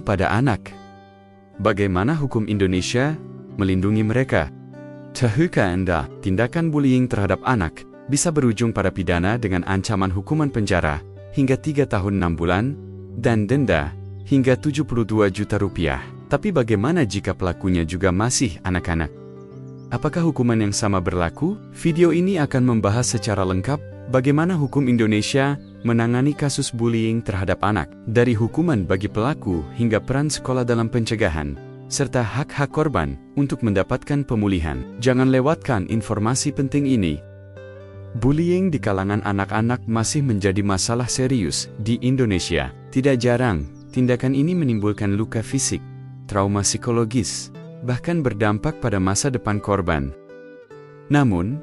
pada anak. Bagaimana hukum Indonesia melindungi mereka? Tahukah Anda, tindakan bullying terhadap anak bisa berujung pada pidana dengan ancaman hukuman penjara hingga 3 tahun 6 bulan dan denda hingga 72 juta rupiah. Tapi bagaimana jika pelakunya juga masih anak-anak? Apakah hukuman yang sama berlaku? Video ini akan membahas secara lengkap bagaimana hukum Indonesia menangani kasus bullying terhadap anak, dari hukuman bagi pelaku hingga peran sekolah dalam pencegahan, serta hak-hak korban untuk mendapatkan pemulihan. Jangan lewatkan informasi penting ini. Bullying di kalangan anak-anak masih menjadi masalah serius di Indonesia. Tidak jarang, tindakan ini menimbulkan luka fisik, trauma psikologis, bahkan berdampak pada masa depan korban. Namun,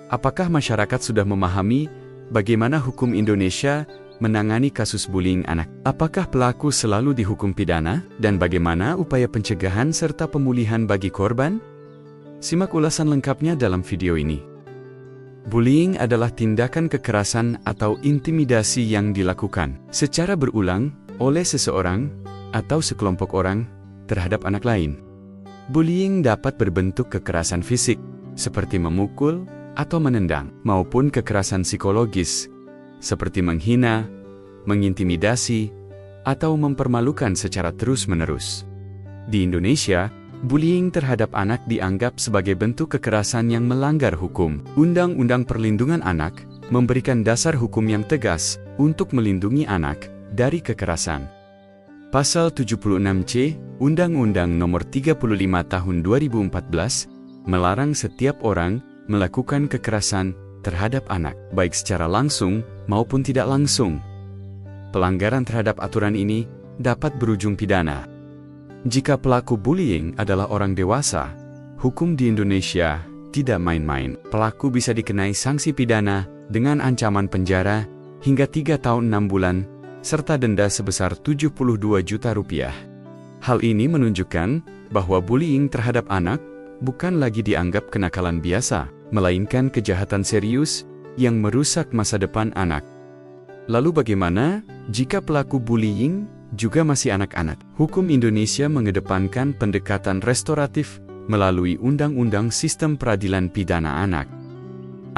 apakah masyarakat sudah memahami bagaimana hukum Indonesia menangani kasus bullying anak? Apakah pelaku selalu dihukum pidana? Dan bagaimana upaya pencegahan serta pemulihan bagi korban? Simak ulasan lengkapnya dalam video ini. Bullying adalah tindakan kekerasan atau intimidasi yang dilakukan secara berulang oleh seseorang atau sekelompok orang terhadap anak lain. Bullying dapat berbentuk kekerasan fisik, seperti memukul atau menendang, maupun kekerasan psikologis, seperti menghina, mengintimidasi, atau mempermalukan secara terus-menerus. Di Indonesia, bullying terhadap anak dianggap sebagai bentuk kekerasan yang melanggar hukum. Undang-Undang Perlindungan Anak memberikan dasar hukum yang tegas untuk melindungi anak dari kekerasan. Pasal 76C, Undang-Undang Nomor 35 Tahun 2014, melarang setiap orang melakukan kekerasan terhadap anak, baik secara langsung maupun tidak langsung. Pelanggaran terhadap aturan ini dapat berujung pidana. Jika pelaku bullying adalah orang dewasa, hukum di Indonesia tidak main-main. Pelaku bisa dikenai sanksi pidana dengan ancaman penjara hingga 3 tahun 6 bulan, serta denda sebesar 72 juta rupiah. Hal ini menunjukkan bahwa bullying terhadap anak bukan lagi dianggap kenakalan biasa, melainkan kejahatan serius yang merusak masa depan anak. Lalu bagaimana jika pelaku bullying juga masih anak-anak? Hukum Indonesia mengedepankan pendekatan restoratif melalui Undang-Undang Sistem Peradilan Pidana Anak.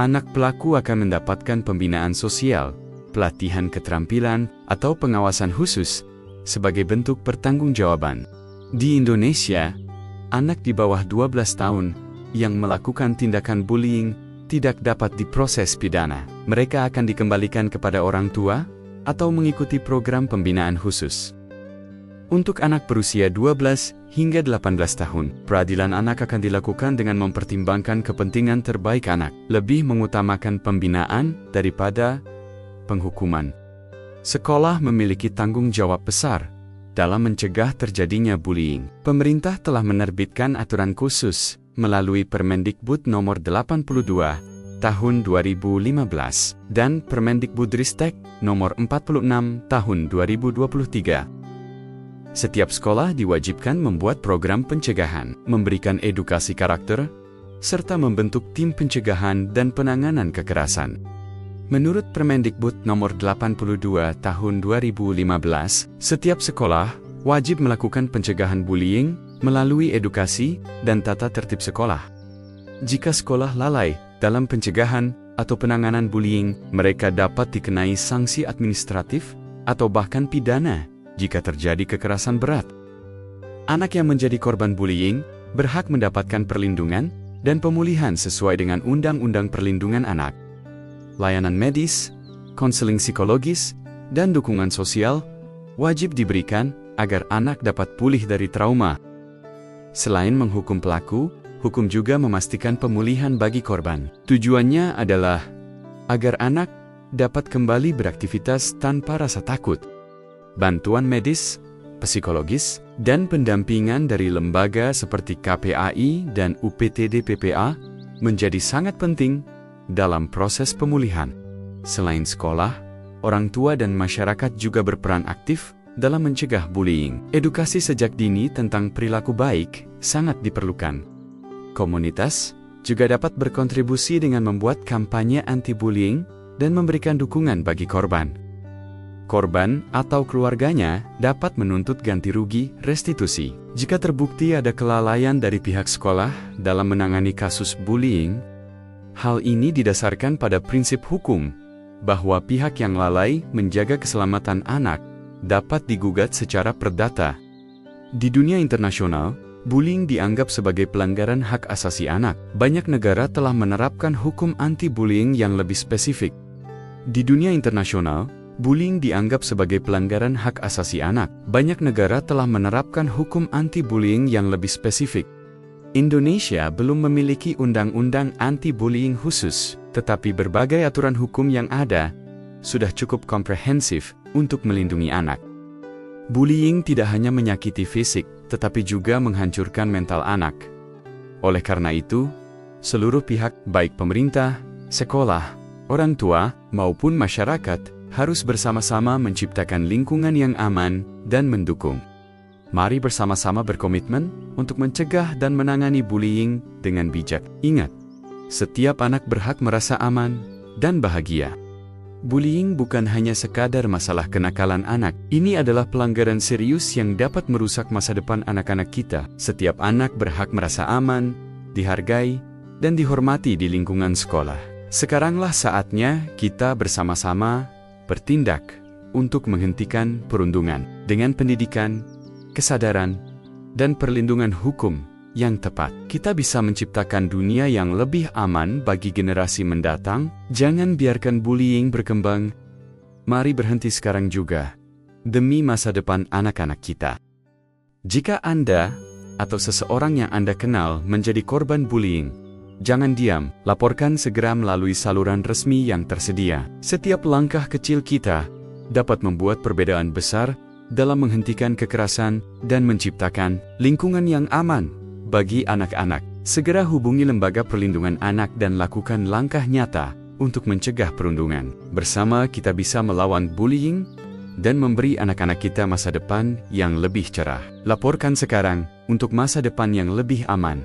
Anak pelaku akan mendapatkan pembinaan sosial, pelatihan keterampilan, atau pengawasan khusus sebagai bentuk pertanggungjawaban. Di Indonesia, anak di bawah 12 tahun yang melakukan tindakan bullying tidak dapat diproses pidana. Mereka akan dikembalikan kepada orang tua atau mengikuti program pembinaan khusus. Untuk anak berusia 12 hingga 18 tahun, peradilan anak akan dilakukan dengan mempertimbangkan kepentingan terbaik anak, lebih mengutamakan pembinaan daripada penghukuman. Sekolah memiliki tanggung jawab besar dalam mencegah terjadinya bullying. Pemerintah telah menerbitkan aturan khusus melalui Permendikbud Nomor 82 Tahun 2015 dan Permendikbudristek Nomor 46 Tahun 2023. Setiap sekolah diwajibkan membuat program pencegahan, memberikan edukasi karakter, serta membentuk tim pencegahan dan penanganan kekerasan. Menurut Permendikbud Nomor 82 Tahun 2015, setiap sekolah wajib melakukan pencegahan bullying melalui edukasi dan tata tertib sekolah. Jika sekolah lalai dalam pencegahan atau penanganan bullying, mereka dapat dikenai sanksi administratif atau bahkan pidana jika terjadi kekerasan berat. Anak yang menjadi korban bullying berhak mendapatkan perlindungan dan pemulihan sesuai dengan Undang-Undang Perlindungan Anak. Layanan medis, konseling psikologis, dan dukungan sosial wajib diberikan agar anak dapat pulih dari trauma. Selain menghukum pelaku, hukum juga memastikan pemulihan bagi korban. Tujuannya adalah agar anak dapat kembali beraktivitas tanpa rasa takut. Bantuan medis, psikologis, dan pendampingan dari lembaga seperti KPAI dan UPTD PPA menjadi sangat penting dalam proses pemulihan. Selain sekolah, orang tua dan masyarakat juga berperan aktif dalam mencegah bullying. Edukasi sejak dini tentang perilaku baik sangat diperlukan. Komunitas juga dapat berkontribusi dengan membuat kampanye anti-bullying dan memberikan dukungan bagi korban. korban atau keluarganya dapat menuntut ganti rugi restitusi. Jika terbukti ada kelalaian dari pihak sekolah dalam menangani kasus bullying, hal ini didasarkan pada prinsip hukum bahwa pihak yang lalai menjaga keselamatan anak dapat digugat secara perdata. Di dunia internasional, bullying dianggap sebagai pelanggaran hak asasi anak. Banyak negara telah menerapkan hukum anti-bullying yang lebih spesifik. Di dunia internasional, bullying dianggap sebagai pelanggaran hak asasi anak. Banyak negara telah menerapkan hukum anti-bullying yang lebih spesifik. Indonesia belum memiliki undang-undang anti-bullying khusus, tetapi berbagai aturan hukum yang ada sudah cukup komprehensif untuk melindungi anak. Bullying tidak hanya menyakiti fisik, tetapi juga menghancurkan mental anak. Oleh karena itu, seluruh pihak, baik pemerintah, sekolah, orang tua, maupun masyarakat, harus bersama-sama menciptakan lingkungan yang aman dan mendukung. Mari bersama-sama berkomitmen untuk mencegah dan menangani bullying dengan bijak. Ingat, setiap anak berhak merasa aman dan bahagia. Bullying bukan hanya sekadar masalah kenakalan anak. Ini adalah pelanggaran serius yang dapat merusak masa depan anak-anak kita. Setiap anak berhak merasa aman, dihargai, dan dihormati di lingkungan sekolah. Sekaranglah saatnya kita bersama-sama bertindak untuk menghentikan perundungan dengan pendidikan, kesadaran, dan perlindungan hukum yang tepat. Kita bisa menciptakan dunia yang lebih aman bagi generasi mendatang. Jangan biarkan bullying berkembang. Mari berhenti sekarang juga, demi masa depan anak-anak kita. Jika Anda atau seseorang yang Anda kenal menjadi korban bullying, jangan diam, laporkan segera melalui saluran resmi yang tersedia. Setiap langkah kecil kita dapat membuat perbedaan besar dalam menghentikan kekerasan dan menciptakan lingkungan yang aman bagi anak-anak. Segera hubungi Lembaga Perlindungan Anak dan lakukan langkah nyata untuk mencegah perundungan. Bersama kita bisa melawan bullying dan memberi anak-anak kita masa depan yang lebih cerah. Laporkan sekarang untuk masa depan yang lebih aman.